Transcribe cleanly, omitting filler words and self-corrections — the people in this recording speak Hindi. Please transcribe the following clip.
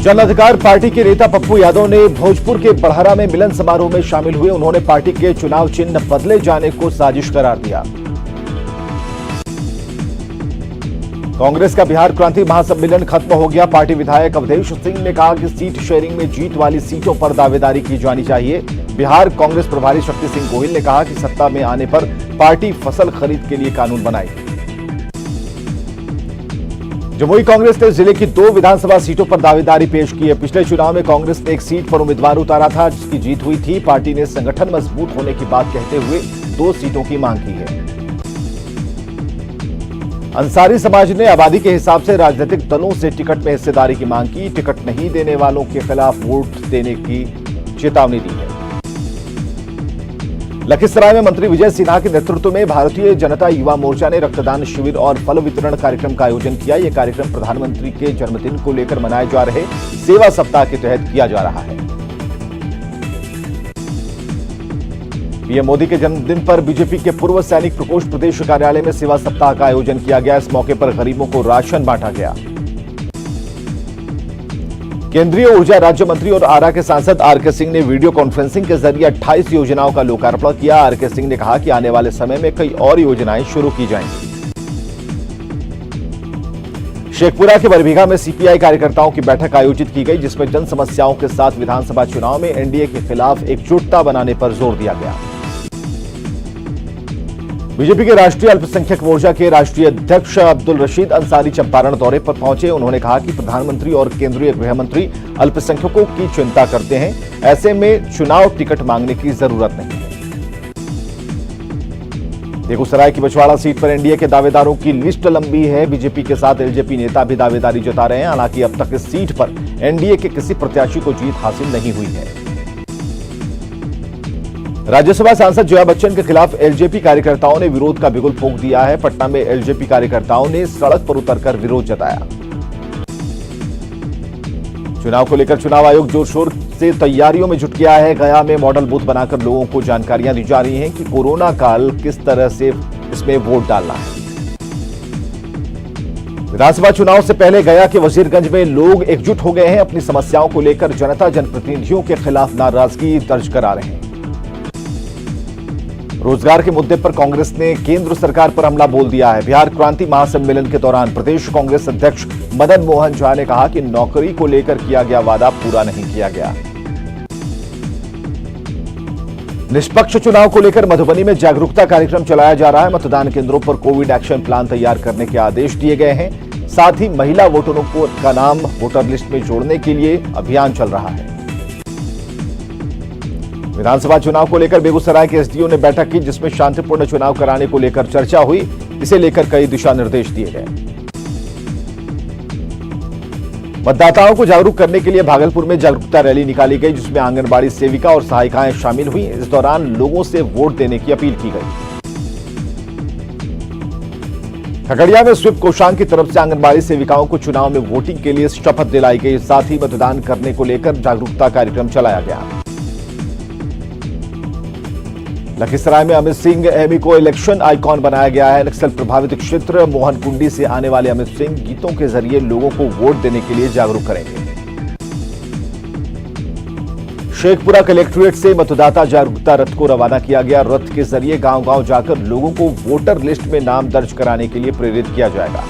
जन अधिकार पार्टी के नेता पप्पू यादव ने भोजपुर के बड़हरा में मिलन समारोह में शामिल हुए। उन्होंने पार्टी के चुनाव चिन्ह बदले जाने को साजिश करार दिया। कांग्रेस का बिहार क्रांति महासम्मेलन खत्म हो गया। पार्टी विधायक अवधेश सिंह ने कहा कि सीट शेयरिंग में जीत वाली सीटों पर दावेदारी की जानी चाहिए। बिहार कांग्रेस प्रभारी शक्ति सिंह गोहिल ने कहा कि सत्ता में आने पर पार्टी फसल खरीद के लिए कानून बनाएगी। जमुई कांग्रेस ने जिले की 2 विधानसभा सीटों पर दावेदारी पेश की है। पिछले चुनाव में कांग्रेस ने एक सीट पर उम्मीदवार उतारा था जिसकी जीत हुई थी। पार्टी ने संगठन मजबूत होने की बात कहते हुए 2 सीटों की मांग की है। अंसारी समाज ने आबादी के हिसाब से राजनीतिक दलों से टिकट में हिस्सेदारी की मांग की। टिकट नहीं देने वालों के खिलाफ वोट देने की चेतावनी दी है। लखीसराय में मंत्री विजय सिन्हा के नेतृत्व में भारतीय जनता युवा मोर्चा ने रक्तदान शिविर और फल वितरण कार्यक्रम का आयोजन किया। यह कार्यक्रम प्रधानमंत्री के जन्मदिन को लेकर मनाए जा रहे सेवा सप्ताह के तहत किया जा रहा है। पीएम मोदी के जन्मदिन पर बीजेपी के पूर्व सैनिक प्रकोष्ठ प्रदेश कार्यालय में सेवा सप्ताह का आयोजन किया गया। इस मौके पर गरीबों को राशन बांटा गया। केंद्रीय ऊर्जा राज्य मंत्री और आरा के सांसद आरके सिंह ने वीडियो कॉन्फ्रेंसिंग के जरिए 28 योजनाओं का लोकार्पण किया। आरके सिंह ने कहा कि आने वाले समय में कई और योजनाएं शुरू की जाएंगी। शेखपुरा के बरबीघा में सीपीआई कार्यकर्ताओं की बैठक आयोजित की गई जिसमें जन समस्याओं के साथ विधानसभा चुनाव में एनडीए के खिलाफ एकजुटता बनाने पर जोर दिया गया। बीजेपी के राष्ट्रीय अल्पसंख्यक मोर्चा के राष्ट्रीय अध्यक्ष अब्दुल रशीद अंसारी चंपारण दौरे पर पहुंचे। उन्होंने कहा कि प्रधानमंत्री और केंद्रीय गृह मंत्री अल्पसंख्यकों की चिंता करते हैं। ऐसे में चुनाव टिकट मांगने की जरूरत नहीं है। बेगूसराय की बछवाड़ा सीट पर एनडीए के दावेदारों की लिस्ट लंबी है। बीजेपी के साथ एलजेपी नेता भी दावेदारी जता रहे हैं। हालांकि अब तक इस सीट पर एनडीए के किसी प्रत्याशी को जीत हासिल नहीं हुई है। राज्यसभा सांसद जया बच्चन के खिलाफ एलजेपी कार्यकर्ताओं ने विरोध का बिगुल फूंक दिया है। पटना में एलजेपी कार्यकर्ताओं ने सड़क पर उतरकर विरोध जताया। चुनाव को लेकर चुनाव आयोग जोर शोर से तैयारियों में जुट गया है। गया में मॉडल बूथ बनाकर लोगों को जानकारियां दी जा रही हैं कि कोरोना काल किस तरह से इसमें वोट डालना है। विधानसभा चुनाव से पहले गया के वजीरगंज में लोग एकजुट हो गए हैं। अपनी समस्याओं को लेकर जनता जनप्रतिनिधियों के खिलाफ नाराजगी दर्ज करा रहे हैं। रोजगार के मुद्दे पर कांग्रेस ने केंद्र सरकार पर हमला बोल दिया है। बिहार क्रांति महासम्मेलन के दौरान प्रदेश कांग्रेस अध्यक्ष मदन मोहन झा ने कहा कि नौकरी को लेकर किया गया वादा पूरा नहीं किया गया। निष्पक्ष चुनाव को लेकर मधुबनी में जागरूकता कार्यक्रम चलाया जा रहा है। मतदान केंद्रों पर कोविड एक्शन प्लान तैयार करने के आदेश दिए गए हैं। साथ ही महिला वोटरों का नाम वोटर लिस्ट में जोड़ने के लिए अभियान चल रहा है। विधानसभा चुनाव को लेकर बेगूसराय के एसडीओ ने बैठक की जिसमें शांतिपूर्ण चुनाव कराने को लेकर चर्चा हुई। इसे लेकर कई दिशा निर्देश दिए गए। मतदाताओं को जागरूक करने के लिए भागलपुर में जागरूकता रैली निकाली गई जिसमें आंगनबाड़ी सेविका और सहायिकाएं शामिल हुई। इस दौरान लोगों से वोट देने की अपील की गई। खगड़िया में स्वीप कोषांग की तरफ से आंगनबाड़ी सेविकाओं को चुनाव में वोटिंग के लिए शपथ दिलाई गई। साथ ही मतदान करने को लेकर जागरूकता कार्यक्रम चलाया गया। लखीसराय में अमित सिंह एमी को इलेक्शन आइकॉन बनाया गया है। नक्सल प्रभावित क्षेत्र मोहनकुंडी से आने वाले अमित सिंह गीतों के जरिए लोगों को वोट देने के लिए जागरूक करेंगे। शेखपुरा कलेक्ट्रेट से मतदाता जागरूकता रथ को रवाना किया गया। रथ के जरिए गांव-गांव जाकर लोगों को वोटर लिस्ट में नाम दर्ज कराने के लिए प्रेरित किया जाएगा।